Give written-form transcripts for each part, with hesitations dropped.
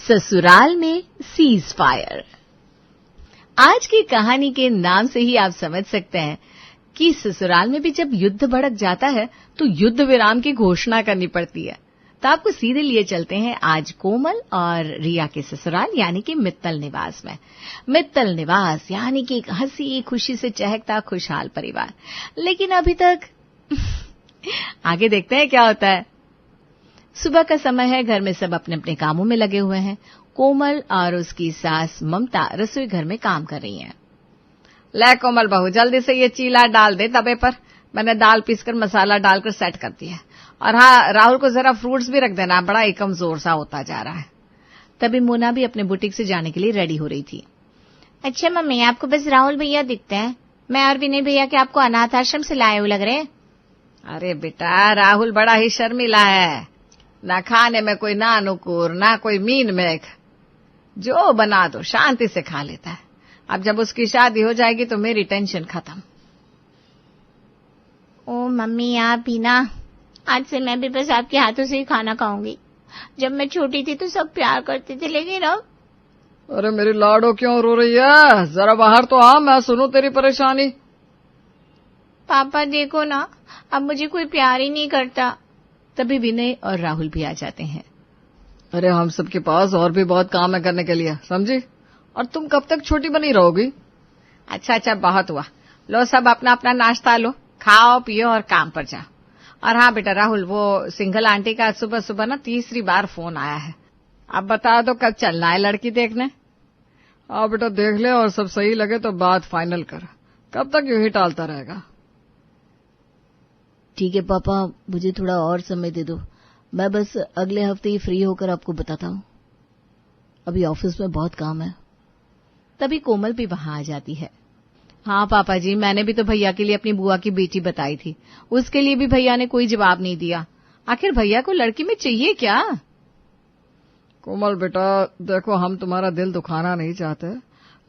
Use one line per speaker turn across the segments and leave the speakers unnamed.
ससुराल में cease fire. आज की कहानी के नाम से ही आप समझ सकते हैं कि ससुराल में भी जब युद्ध भड़क जाता है तो युद्ध विराम की घोषणा करनी पड़ती है। तो आपको सीधे लिए चलते हैं आज कोमल और रिया के ससुराल यानी कि मित्तल निवास में। मित्तल निवास यानी कि एक हंसी खुशी से चहकता खुशहाल परिवार। लेकिन अभी तक आगे देखते हैं क्या होता है। सुबह का समय है, घर में सब अपने अपने कामों में लगे हुए हैं। कोमल और उसकी सास ममता रसोई घर में काम कर रही हैं। ले कोमल बहू, जल्दी से ये चीला डाल दे तवे पर। मैंने दाल पीसकर मसाला डालकर सेट कर दिया है। और हाँ, राहुल को जरा फ्रूट्स भी रख देना, बड़ा ही कमजोर सा होता जा रहा है। तभी मोना भी अपने बुटीक से जाने के लिए रेडी हो रही थी।
अच्छा मम्मी, आपको बस राहुल भैया दिखते हैं। मैं और विनय भैया के आपको अनाथ आश्रम से लाए हुए लग रहे हैं।
अरे बेटा, राहुल बड़ा ही शर्मीला है, ना खाने में कोई नानुकुर ना कोई मीन मेख। जो बना दो शांति से खा लेता है। अब जब उसकी शादी हो जाएगी तो मेरी टेंशन खत्म।
ओ मम्मी, आप भी ना। आज से मैं भी बस आपके हाथों से ही खाना खाऊंगी। जब मैं छोटी थी तो सब प्यार करते थे, लेकिन अब।
अरे मेरी लाडो क्यों रो रही है? जरा बाहर तो आ, मैं सुनूं तेरी परेशानी।
पापा देखो ना, अब मुझे कोई प्यार ही नहीं करता।
तभी विनय और राहुल भी आ जाते हैं। अरे हम सबके पास और भी बहुत काम है करने के लिए, समझी? और तुम कब तक छोटी बनी रहोगी? अच्छा, बहुत हुआ। लो सब अपना अपना नाश्ता लो, खाओ पियो और काम पर जाओ। और हाँ बेटा राहुल, वो सिंगल आंटी का सुबह सुबह ना तीसरी बार फोन आया है। अब बता दो कब चलना है लड़की देखने? हाँ बेटा, देख ले और सब सही लगे तो बात फाइनल कर। कब तक यूं ही टालता रहेगा?
ठीक है पापा, मुझे थोड़ा और समय दे दो। मैं बस अगले हफ्ते ही फ्री होकर आपको बताता हूँ। अभी ऑफिस में बहुत काम है।
तभी कोमल भी वहां आ जाती है। हाँ पापा जी, मैंने भी तो भैया के लिए अपनी बुआ की बेटी बताई थी। उसके लिए भी भैया ने कोई जवाब नहीं दिया। आखिर भैया को लड़की में चाहिए क्या? कोमल बेटा देखो, हम तुम्हारा दिल दुखाना नहीं चाहते,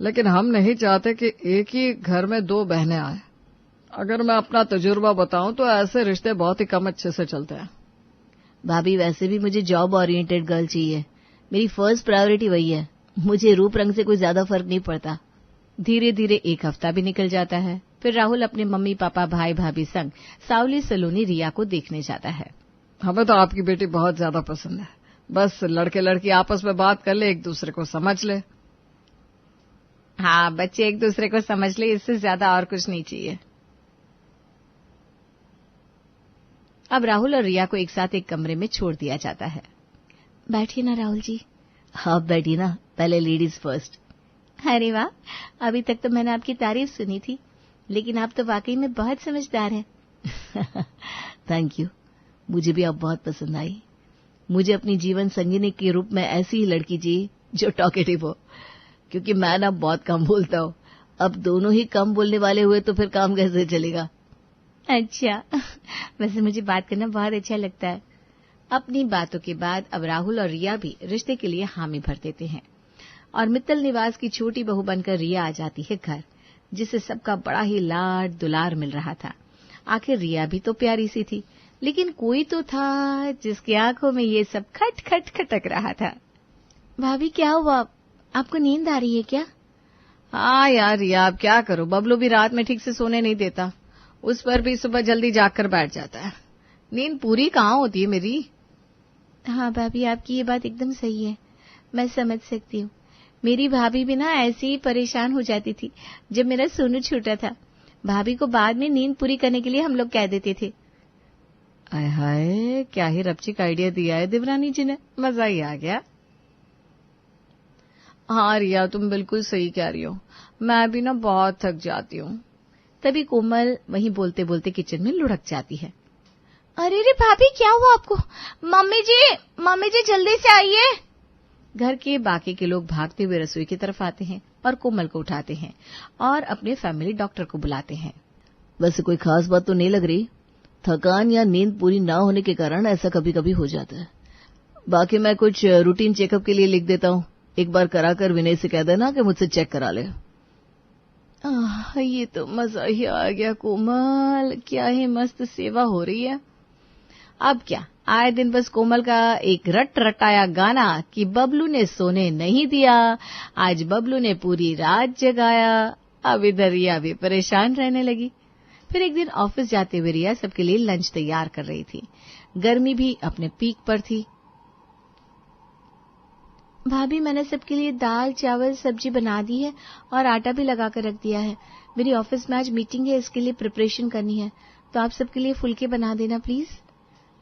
लेकिन हम नहीं चाहते कि एक ही घर में दो बहनें आए। अगर मैं अपना तजुर्बा बताऊं तो ऐसे रिश्ते बहुत ही कम अच्छे से चलते हैं।
भाभी, वैसे भी मुझे जॉब ओरिएंटेड गर्ल चाहिए। मेरी फर्स्ट प्रायोरिटी वही है। मुझे रूप रंग से कोई ज्यादा फर्क नहीं पड़ता।
धीरे धीरे एक हफ्ता भी निकल जाता है। फिर राहुल अपने मम्मी पापा भाई भाभी संग सावली सलोनी रिया को देखने जाता है। हमें तो आपकी बेटी बहुत ज्यादा पसंद है। बस लड़के लड़की आपस में बात कर ले, एक दूसरे को समझ ले। हाँ, बच्चे एक दूसरे को समझ ले, इससे ज्यादा और कुछ नहीं चाहिए। अब राहुल और रिया को एक साथ एक कमरे में छोड़ दिया जाता है।
बैठिए ना राहुल जी।
आप बैठिए ना, पहले लेडीज फर्स्ट।
अरे वाह, अभी तक तो मैंने आपकी तारीफ सुनी थी, लेकिन आप तो वाकई में बहुत समझदार हैं।
Thank you. मुझे भी आप बहुत पसंद आई। मुझे अपनी जीवन संगिनी के रूप में ऐसी ही लड़की चाहिए जो टॉकेटिव हो, क्योंकि मैं ना बहुत कम बोलता हूँ। अब दोनों ही कम बोलने वाले हुए तो फिर काम कैसे चलेगा?
अच्छा, वैसे मुझे बात करना बहुत अच्छा लगता है।
अपनी बातों के बाद अब राहुल और रिया भी रिश्ते के लिए हामी भर देते हैं और मित्तल निवास की छोटी बहू बनकर रिया आ जाती है घर, जिसे सबका बड़ा ही लाड दुलार मिल रहा था। आखिर रिया भी तो प्यारी सी थी, लेकिन कोई तो था जिसकी आंखों में ये सब खट खट खटक रहा था।
भाभी क्या हुआ, आपको नींद आ रही है क्या?
हाँ यार रिया, अब क्या करूं, बबलू भी रात में ठीक से सोने नहीं देता। उस पर भी सुबह जल्दी जागकर बैठ जाता है। नींद पूरी कहाँ होती है मेरी।
हाँ भाभी, आपकी ये बात एकदम सही है, मैं समझ सकती हूँ। मेरी भाभी भी ना ऐसे ही परेशान हो जाती थी जब मेरा सोनू छूटा था। भाभी को बाद में नींद पूरी करने के लिए हम लोग कह देते थे।
आय हाय, क्या ही रपचिक आइडिया दिया है देवरानी जी ने, मजा ही आ गया। हाँ रिया, तुम बिल्कुल सही कह रही हो, मैं भी ना बहुत थक जाती हूँ। तभी कोमल वहीं बोलते बोलते किचन में लुढ़क जाती है।
अरे रे भाभी, क्या हुआ आपको? मम्मी जी जल्दी से आइए।
घर के बाकी के लोग भागते हुए रसोई की तरफ आते हैं और कोमल को उठाते हैं और अपने फैमिली डॉक्टर को बुलाते हैं।
वैसे कोई खास बात तो नहीं लग रही। थकान या नींद पूरी ना होने के कारण ऐसा कभी कभी हो जाता है। बाकी मैं कुछ रूटीन चेकअप के लिए लिख देता हूँ। एक बार कराकर विनय से कह देना कि मुझसे चेक करा ले।
ये तो मजा ही आ गया कोमल, क्या ही मस्त सेवा हो रही है। अब क्या, आए दिन बस कोमल का एक रट रटाया गाना कि बबलू ने सोने नहीं दिया, आज बबलू ने पूरी रात जगाया। अब इधर रिया भी परेशान रहने लगी। फिर एक दिन ऑफिस जाते हुए रिया सबके लिए लंच तैयार कर रही थी। गर्मी भी अपने पीक पर थी।
भाभी, मैंने सबके लिए दाल चावल सब्जी बना दी है और आटा भी लगा कर रख दिया है। मेरी ऑफिस में आज मीटिंग है, इसके लिए प्रिपरेशन करनी है, तो आप सबके लिए फुलके बना देना प्लीज।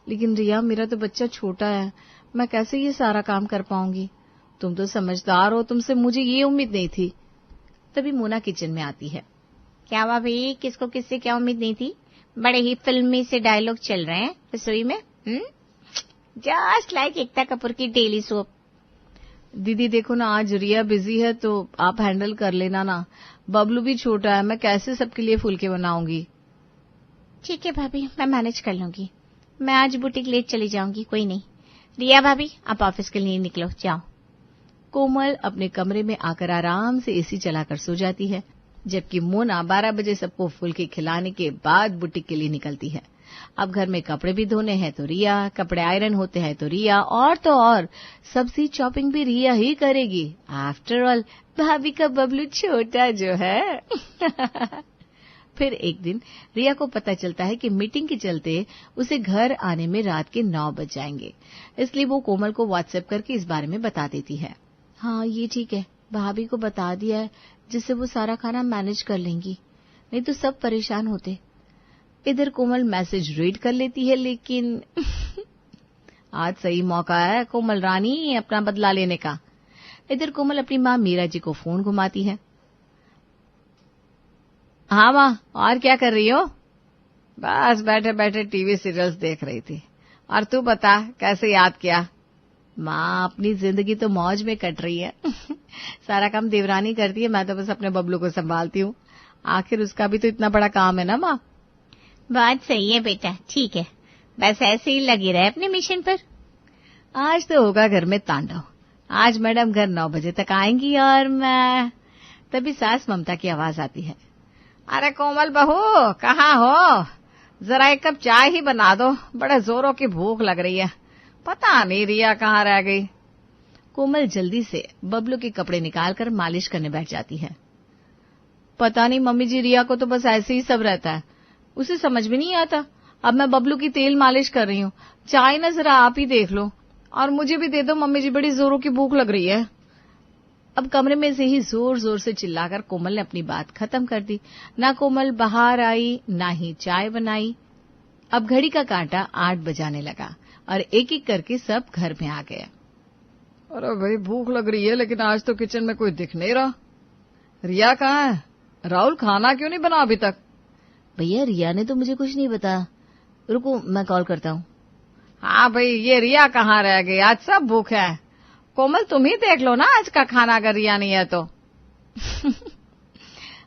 लेकिन रिया, मेरा तो बच्चा छोटा है, मैं कैसे ये सारा काम कर पाऊंगी? तुम तो समझदार हो, तुमसे मुझे ये उम्मीद नहीं थी। तभी मोना किचन में आती है।
क्या भाभी, किसको किससे क्या उम्मीद नहीं थी? बड़े ही फिल्मी से डायलॉग चल रहे हैं रसोई में। जस्ट लाइक एकता कपूर की डेली सोप।
दीदी देखो ना, आज रिया बिजी है तो आप हैंडल कर लेना ना। बबलू भी छोटा है, मैं कैसे सबके लिए फुलके बनाऊंगी?
ठीक है भाभी, मैं मैनेज कर लूंगी। मैं आज बुटीक लेट चली जाऊंगी, कोई नहीं। रिया भाभी, आप ऑफिस के लिए निकलो, जाओ।
कोमल अपने कमरे में आकर आराम से एसी चलाकर सो जाती है, जबकि मोना 12 बजे सबको फुलके खिलाने के बाद बुटीक के लिए निकलती है। अब घर में कपड़े भी धोने हैं तो रिया, कपड़े आयरन होते हैं तो रिया, और तो और सब्जी चॉपिंग भी रिया ही करेगी। आफ्टर ऑल भाभी का बबलू छोटा जो है। फिर एक दिन रिया को पता चलता है कि मीटिंग के चलते उसे घर आने में रात के 9 बज जाएंगे, इसलिए वो कोमल को व्हाट्सएप करके इस बारे में बता देती है।
हाँ, ये ठीक है, भाभी को बता दिया है, जिससे वो सारा खाना मैनेज कर लेंगी, नहीं तो सब परेशान होते।
इधर कोमल मैसेज रीड कर लेती है, लेकिन आज सही मौका है कोमल रानी अपना बदला लेने का। इधर कोमल अपनी माँ मीरा जी को फोन घुमाती है। हाँ माँ, और क्या कर रही हो? बस बैठे बैठे टीवी सीरियल्स देख रही थी। और तू बता, कैसे याद किया? माँ, अपनी जिंदगी तो मौज में कट रही है। सारा काम देवरानी करती है, मैं तो बस अपने बबलू को संभालती हूँ। आखिर उसका भी तो इतना बड़ा काम है ना माँ।
बात सही है बेटा, ठीक है, बस ऐसे ही लगी रहे अपने मिशन पर।
आज तो होगा घर में तांडव। आज मैडम घर 9 बजे तक आएंगी और मैं। तभी सास ममता की आवाज आती है। अरे कोमल बहू, कहाँ हो? जरा एक कप चाय ही बना दो, बड़े जोरों की भूख लग रही है। पता नहीं रिया कहाँ रह गई। कोमल जल्दी से बबलू के कपड़े निकालकर मालिश करने बैठ जाती है। पता नहीं मम्मी जी, रिया को तो बस ऐसे ही सब रहता है, उसे समझ में नहीं आता। अब मैं बबलू की तेल मालिश कर रही हूँ, चाय ना जरा आप ही देख लो, और मुझे भी दे दो मम्मी जी, बड़ी जोरों की भूख लग रही है। अब कमरे में से ही जोर जोर से चिल्लाकर कोमल ने अपनी बात खत्म कर दी। ना कोमल बाहर आई, ना ही चाय बनाई। अब घड़ी का कांटा 8 बजाने लगा और एक एक करके सब घर में आ गए। अरे भाई, भूख लग रही है, लेकिन आज तो किचन में कोई दिख नहीं रहा। रिया कहाँ है? राहुल खाना क्यों नहीं बना अभी तक?
भैया, रिया ने तो मुझे कुछ नहीं बताया, रुको मैं कॉल करता हूँ।
हाँ भाई, ये रिया कहाँ रह गई? आज सब भूख है। कोमल, तुम ही देख लो ना आज का खाना, अगर रिया नहीं है तो।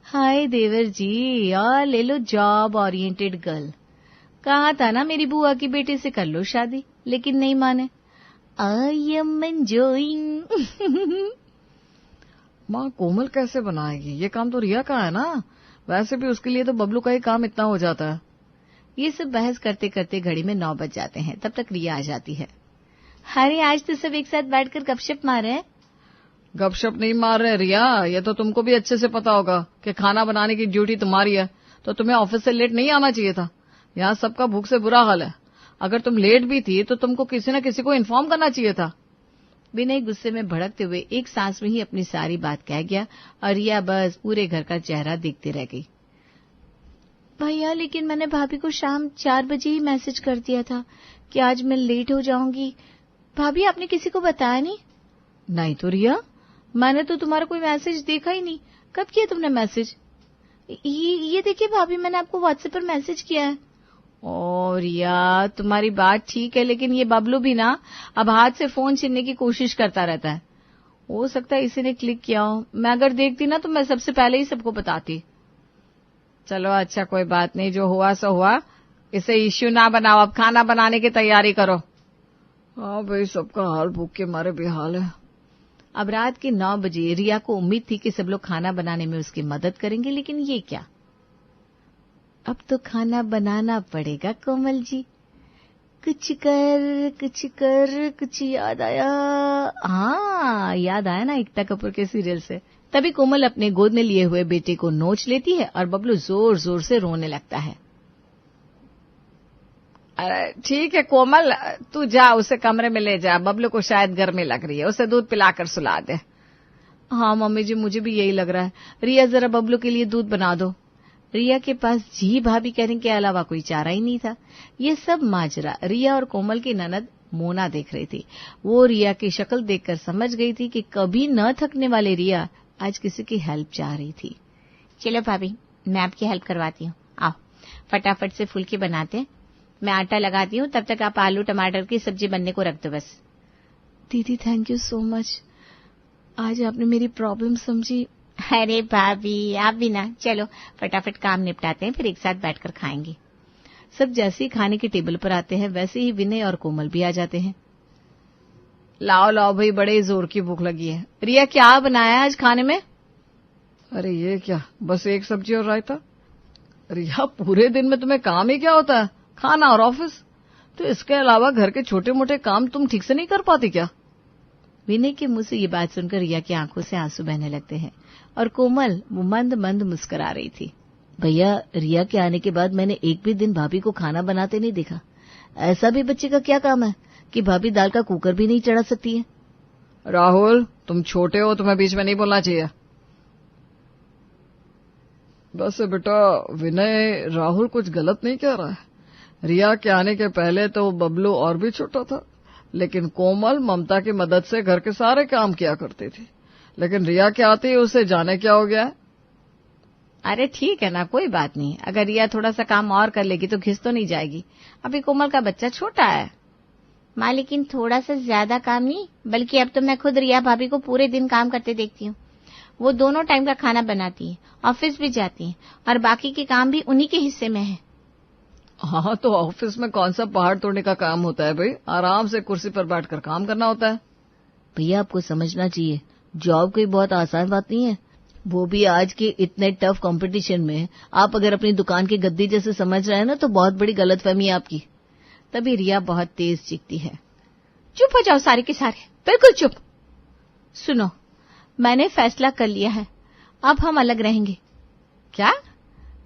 हाय देवर जी, और ले लो जॉब ओरिएंटेड गर्ल। कहा था ना मेरी बुआ की बेटी से कर लो शादी, लेकिन नहीं माने। I am enjoying. माँ, कोमल कैसे बनाएगी? ये काम तो रिया का है ना। वैसे भी उसके लिए तो बबलू का ही काम इतना हो जाता है। ये सब बहस करते करते घड़ी में 9 बज जाते हैं। तब तक रिया आ जाती है।
अरे, आज तो सब एक साथ बैठकर गपशप मार रहे हैं।
गपशप नहीं मार रहे रिया, ये तो तुमको भी अच्छे से पता होगा कि खाना बनाने की ड्यूटी तुम्हारी है, तो तुम्हें ऑफिस से लेट नहीं आना चाहिए था। यहाँ सबका भूख से बुरा हाल है। अगर तुम लेट भी थी तो तुमको किसी न किसी को इन्फॉर्म करना चाहिए था। विनय गुस्से में भड़कते हुए एक सांस में ही अपनी सारी बात कह गया और रिया बस पूरे घर का चेहरा देखती रह गई।
भैया, लेकिन मैंने भाभी को शाम 4 बजे ही मैसेज कर दिया था कि आज मैं लेट हो जाऊंगी। भाभी, आपने किसी को बताया नहीं?
नहीं तो रिया, मैंने तो तुम्हारा कोई मैसेज देखा ही नहीं। कब किया तुमने मैसेज?
ये देखिए भाभी, मैंने आपको व्हाट्सएप पर मैसेज किया है।
ओ रिया, तुम्हारी बात ठीक है, लेकिन ये बबलू भी ना अब हाथ से फोन छीनने की कोशिश करता रहता है। हो सकता है इसी ने क्लिक किया हो। मैं अगर देखती ना तो मैं सबसे पहले ही सबको बताती। चलो अच्छा, कोई बात नहीं, जो हुआ सो हुआ, इसे इश्यू ना बनाओ। अब खाना बनाने की तैयारी करो। हाँ भाई, सबका हाल भूख के मारे बेहाल है। अब रात के 9 बजे रिया को उम्मीद थी कि सब लोग खाना बनाने में उसकी मदद करेंगे, लेकिन ये क्या, अब तो खाना बनाना पड़ेगा कोमल जी।
कुछ कर कुछ याद आया।
हाँ, याद आया ना एकता कपूर के सीरियल से। तभी कोमल अपने गोद में लिए हुए बेटे को नोच लेती है और बबलू जोर जोर से रोने लगता है। अरे ठीक है कोमल, तू जा उसे कमरे में ले जा, बबलू को शायद गर्मी लग रही है, उसे दूध पिलाकर सुला दे। हाँ मम्मी जी, मुझे भी यही लग रहा है। रिया जरा बबलू के लिए दूध बना दो। रिया के पास जी भाभी कहने के अलावा कोई चारा ही नहीं था। ये सब माजरा रिया और कोमल की ननद मोना देख रही थी। वो रिया की शक्ल देखकर समझ गई थी कि कभी न थकने वाली रिया आज किसी की हेल्प चाह रही थी।
चलो भाभी, मैं आपकी हेल्प करवाती हूँ। आओ फटाफट से फुल्की बनाते हैं, मैं आटा लगाती हूँ, तब तक आप आलू टमाटर की सब्जी बनने को रख दो बस।
दीदी थैंक यू सो मच, आज आपने मेरी प्रॉब्लम समझी।
अरे भाभी आप भी ना, चलो फटाफट काम निपटाते हैं, फिर एक साथ बैठकर खाएंगे।
सब जैसे ही खाने के टेबल पर आते हैं वैसे ही विनय और कोमल भी आ जाते हैं। लाओ लाओ भाई, बड़े जोर की भूख लगी है। रिया क्या बनाया है आज खाने में? अरे ये क्या, बस एक सब्जी और रायता। रिया पूरे दिन में तुम्हें काम ही क्या होता है, खाना और ऑफिस, तो इसके अलावा घर के छोटे मोटे काम तुम ठीक से नहीं कर पाती क्या? विनय के मुंह से ये बात सुनकर रिया की आंखों से आंसू बहने लगते हैं और कोमल वो मंद मंद मुस्कुरा रही थी।
भैया, रिया के आने के बाद मैंने एक भी दिन भाभी को खाना बनाते नहीं देखा। ऐसा भी बच्चे का क्या काम है कि भाभी दाल का कुकर भी नहीं चढ़ा सकती है?
राहुल, तुम छोटे हो, तुम्हें बीच में नहीं बोलना चाहिए। बस बेटा, विनय राहुल कुछ गलत नहीं कह रहा है। रिया के आने के पहले तो बबलू और भी छोटा था, लेकिन कोमल ममता की मदद से घर के सारे काम किया करती थी। लेकिन रिया के आते ही उसे जाने क्या हो गया है। अरे ठीक है ना, कोई बात नहीं, अगर रिया थोड़ा सा काम और कर लेगी तो घिस तो नहीं जाएगी। अभी कोमल का बच्चा छोटा है।
माँ लेकिन थोड़ा सा ज्यादा काम नहीं, बल्कि अब तो मैं खुद रिया भाभी को पूरे दिन काम करते देखती हूँ। वो दोनों टाइम का खाना बनाती है, ऑफिस भी जाती है और बाकी के काम भी उन्हीं के हिस्से में है।
हाँ, तो ऑफिस में कौन सा पहाड़ तोड़ने का काम होता है भाई, आराम से कुर्सी पर बैठकर काम करना होता है।
भैया आपको समझना चाहिए, जॉब कोई बहुत आसान बात नहीं है, वो भी आज के इतने टफ कंपटीशन में। आप अगर अपनी दुकान की गद्दी जैसे समझ रहे हैं ना, तो बहुत बड़ी गलतफहमी है आपकी।
तभी रिया बहुत तेज चीखती है।
चुप हो जाओ सारे के सारे, बिल्कुल चुप। सुनो, मैंने फैसला कर लिया है, अब हम अलग रहेंगे।
क्या?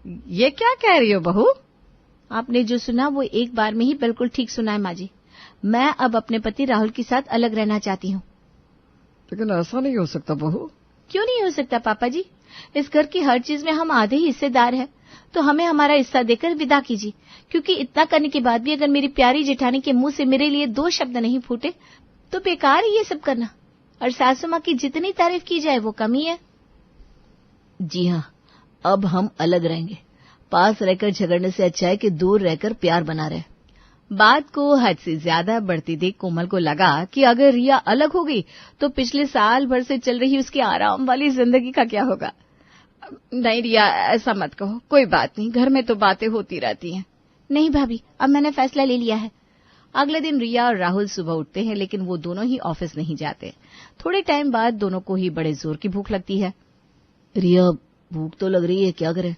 ये क्या कह रही हो बहू?
आपने जो सुना वो एक बार में ही बिल्कुल ठीक सुना है माँ जी। मैं अब अपने पति राहुल के साथ अलग रहना चाहती हूँ।
लेकिन ऐसा नहीं हो सकता बहू।
क्यों नहीं हो सकता पापा जी? इस घर की हर चीज में हम आधे ही हिस्सेदार हैं, तो हमें हमारा हिस्सा देकर विदा कीजिए। क्योंकि इतना करने के बाद भी अगर मेरी प्यारी जेठानी के मुंह से मेरे लिए 2 शब्द नहीं फूटे तो बेकार है ये सब करना। और सासू माँ की जितनी तारीफ की जाए वो कम ही है।
जी हाँ, अब हम अलग रहेंगे। पास रहकर झगड़ने से अच्छा है कि दूर रहकर प्यार बना रहे।
बात को हद से ज्यादा बढ़ती देख कोमल को लगा कि अगर रिया अलग हो गई तो पिछले साल भर से चल रही उसकी आराम वाली जिंदगी का क्या होगा। नहीं रिया, ऐसा मत कहो, कोई बात नहीं, घर में तो बातें होती रहती हैं।
नहीं भाभी, अब मैंने फैसला ले लिया है।
अगले दिन रिया और राहुल सुबह उठते हैं, लेकिन वो दोनों ही ऑफिस नहीं जाते। थोड़े टाइम बाद दोनों को ही बड़े जोर की भूख लगती है।
रिया, भूख तो लग रही है, क्या करें?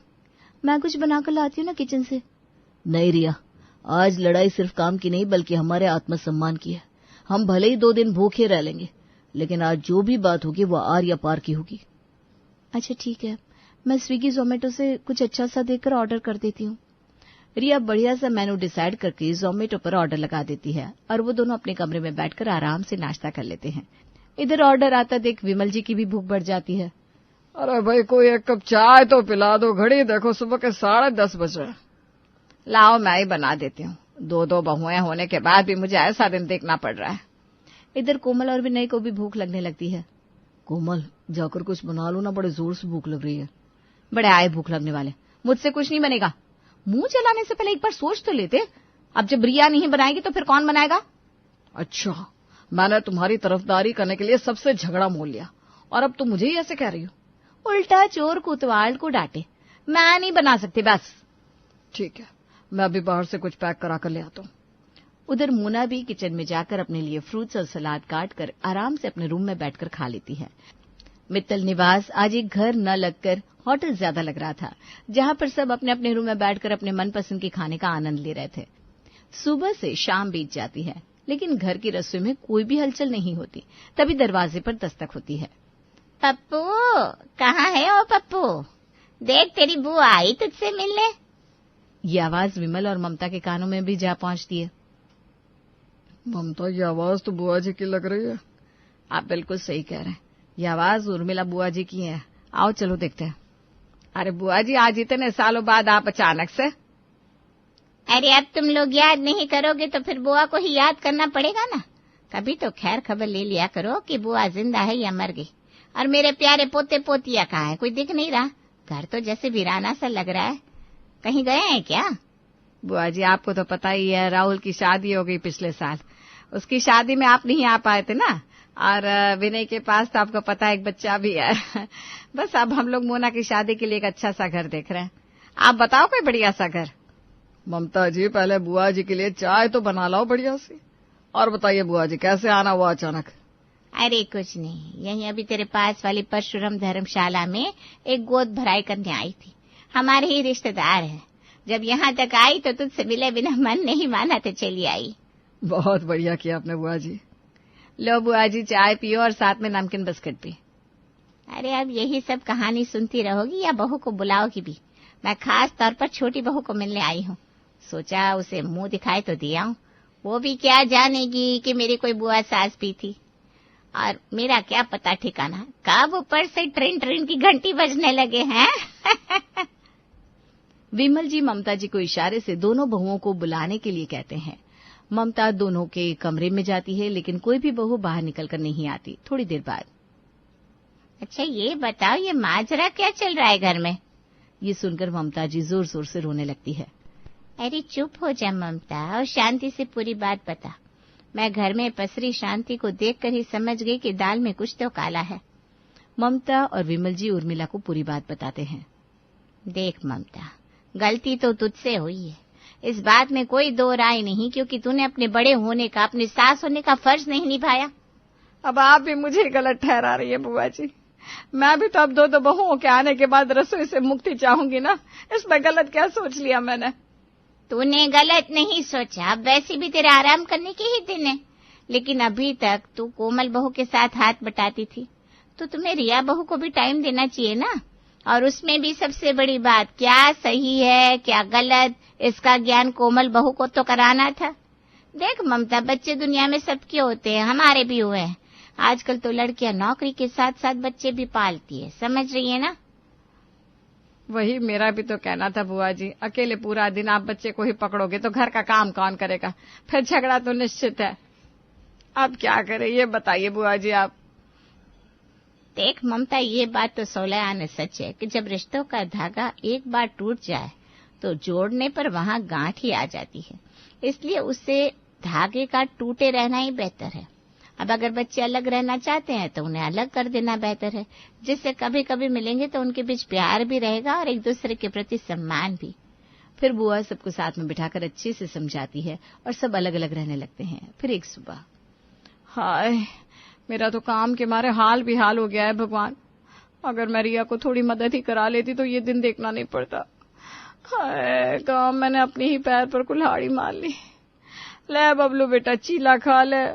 मैं कुछ बनाकर लाती हूँ ना किचन से।
नहीं रिया, आज लड़ाई सिर्फ काम की नहीं बल्कि हमारे आत्मसम्मान की है। हम भले ही 2 दिन भूखे रह लेंगे, लेकिन आज जो भी बात होगी वो आर या पार की होगी।
अच्छा ठीक है, मैं स्विगी जोमेटो से कुछ अच्छा सा देकर ऑर्डर कर देती हूँ।
रिया बढ़िया सा मेनू डिसाइड करके जोमेटो पर ऑर्डर लगा देती है और वो दोनों अपने कमरे में बैठकर आराम से नाश्ता कर लेते हैं। इधर ऑर्डर आता देख विमल जी की भी भूख बढ़ जाती है। अरे भाई, कोई एक कप चाय तो पिला दो, घड़ी देखो सुबह के 10:30 बज रहे। लाओ मैं ही बना देती हूँ, 2 बहुएं होने के बाद भी मुझे ऐसा दिन देखना पड़ रहा है। इधर कोमल और विनय को भी भूख लगने लगती है।
कोमल, जाकर कुछ बना लो ना, बड़े जोर से भूख लग रही है।
बड़े आए भूख लगने वाले, मुझसे कुछ नहीं बनेगा। मुंह चलाने से पहले एक बार सोच तो लेते। अब जब रिया नहीं बनाएगी तो फिर कौन बनाएगा? अच्छा, मैंने तुम्हारी तरफदारी करने के लिए सबसे झगड़ा मोल लिया और अब तुम मुझे ही ऐसे कह रही हो।
उल्टा चोर कोतवाल को डांटे, मैं नहीं बना सकती बस।
ठीक है, मैं अभी बाहर से कुछ पैक करा कर ले आता हूँ। उधर मोना भी किचन में जाकर अपने लिए फ्रूट्स और सलाद काट कर आराम से अपने रूम में बैठकर खा लेती है। मित्तल निवास आज एक घर न लगकर होटल ज्यादा लग रहा था, जहां पर सब अपने अपने रूम में बैठकर अपने मनपसंद के खाने का आनंद ले रहे थे। सुबह से शाम बीत जाती है, लेकिन घर की रसोई में कोई भी हलचल नहीं होती। तभी दरवाजे पर दस्तक होती है।
पप्पू, कहाँ है ओ पप्पू? देख, तेरी बुआ आई तुझसे मिलने।
ये आवाज विमल और ममता के कानों में भी जा पहुंचती है।
ममता, ये आवाज तो बुआ जी की लग रही है।
आप बिल्कुल सही कह रहे हैं, ये आवाज उर्मिला बुआ जी की है। आओ चलो देखते हैं। अरे बुआ जी, आज इतने सालों बाद आप अचानक से?
अरे अब तुम लोग याद नहीं करोगे तो फिर बुआ को ही याद करना पड़ेगा ना। कभी तो खैर खबर ले लिया करो कि बुआ जिंदा है या मर गई। और मेरे प्यारे पोते पोतिया कहाँ है? कोई दिख नहीं रहा। घर तो जैसे वीराना सा लग रहा है। कहीं गए हैं क्या?
बुआ जी, आपको तो पता ही है, राहुल की शादी हो गई पिछले साल। उसकी शादी में आप नहीं आ पाए थे ना। और विनय के पास तो आपको पता है एक बच्चा भी है। बस अब हम लोग मोना की शादी के लिए एक अच्छा सा घर देख रहे हैं। आप बताओ कोई बढ़िया सा घर।
ममता जी, पहले बुआ जी के लिए चाय तो बना लाओ बढ़िया सी। और बताइए बुआ जी, कैसे आना हुआ अचानक?
अरे कुछ नहीं, यही अभी तेरे पास वाली परशुराम धर्मशाला में एक गोद भराई करने आई थी। हमारे ही रिश्तेदार है। जब यहाँ तक आई तो तुझसे मिले बिना मन नहीं माना तो चली आई।
बहुत बढ़िया किया आपने बुआ जी।
लो बुआ जी, चाय पियो और साथ में नमकीन बिस्किट भी।
अरे अब यही सब कहानी सुनती रहोगी या बहू को बुलाओगी भी? मैं खास तौर पर छोटी बहू को मिलने आई हूँ। सोचा उसे मुंह दिखाई तो दिया हूँ। वो भी क्या जानेगी कि मेरी कोई बुआ सास भी थी। और मेरा क्या पता ठिकाना कब ऊपर से ट्रेन ट्रेन की घंटी बजने लगे हैं।
विमल जी ममता जी को इशारे से दोनों बहुओं को बुलाने के लिए कहते हैं। ममता दोनों के कमरे में जाती है, लेकिन कोई भी बहू बाहर निकलकर नहीं आती। थोड़ी देर बाद,
अच्छा ये बताओ, ये माजरा क्या चल रहा है घर में?
ये सुनकर ममता जी जोर जोर से रोने लगती है।
अरे चुप हो जा ममता और शांति से पूरी बात बता। मैं घर में पसरी शांति को देखकर ही समझ गई कि दाल में कुछ तो काला है।
ममता और विमल जी उर्मिला को पूरी बात बताते हैं।
देख ममता, गलती तो तुझसे हुई है, इस बात में कोई दो राय नहीं, क्योंकि तूने अपने बड़े होने का, अपने सास होने का फर्ज नहीं निभाया।
अब आप भी मुझे गलत ठहरा रही है बुआ जी। मैं भी तो अब दो बहुओं के आने के बाद रसोई से मुक्ति चाहूंगी ना। इसमें गलत क्या सोच लिया मैंने?
तूने गलत नहीं सोचा। अब वैसे भी तेरे आराम करने के ही दिन है। लेकिन अभी तक तू कोमल बहू के साथ हाथ बटाती थी, तो तुम्हें रिया बहू को भी टाइम देना चाहिए ना। और उसमें भी सबसे बड़ी बात, क्या सही है क्या गलत, इसका ज्ञान कोमल बहू को तो कराना था। देख ममता, बच्चे दुनिया में सबके होते हैं, हमारे भी हुए हैं। आजकल तो लड़कियां नौकरी के साथ साथ बच्चे भी पालती है, समझ रही है ना?
वही मेरा भी तो कहना था बुआ जी। अकेले पूरा दिन आप बच्चे को ही पकड़ोगे तो घर का काम कौन करेगा? फिर झगड़ा तो निश्चित है। अब क्या करें ये बताइए बुआ जी आप।
देख ममता, ये बात तो 16 आने सच है कि जब रिश्तों का धागा एक बार टूट जाए तो जोड़ने पर वहां गांठ ही आ जाती है। इसलिए उससे धागे का टूटे रहना ही बेहतर है। अब अगर बच्चे अलग रहना चाहते हैं तो उन्हें अलग कर देना बेहतर है, जिससे कभी कभी मिलेंगे तो उनके बीच प्यार भी रहेगा और एक दूसरे के प्रति सम्मान भी।
फिर बुआ सबको साथ में बिठाकर अच्छे से समझाती है और सब अलग अलग रहने लगते हैं। फिर एक सुबह, हाय मेरा तो काम के मारे हाल भी हाल हो गया है भगवान। अगर मैं रिया को थोड़ी मदद ही करा लेती तो ये दिन देखना नहीं पड़ता। हाय काम मैंने अपने ही पैर पर कुल्हाड़ी मार ली। ले बबलू बेटा, चीला खा ले।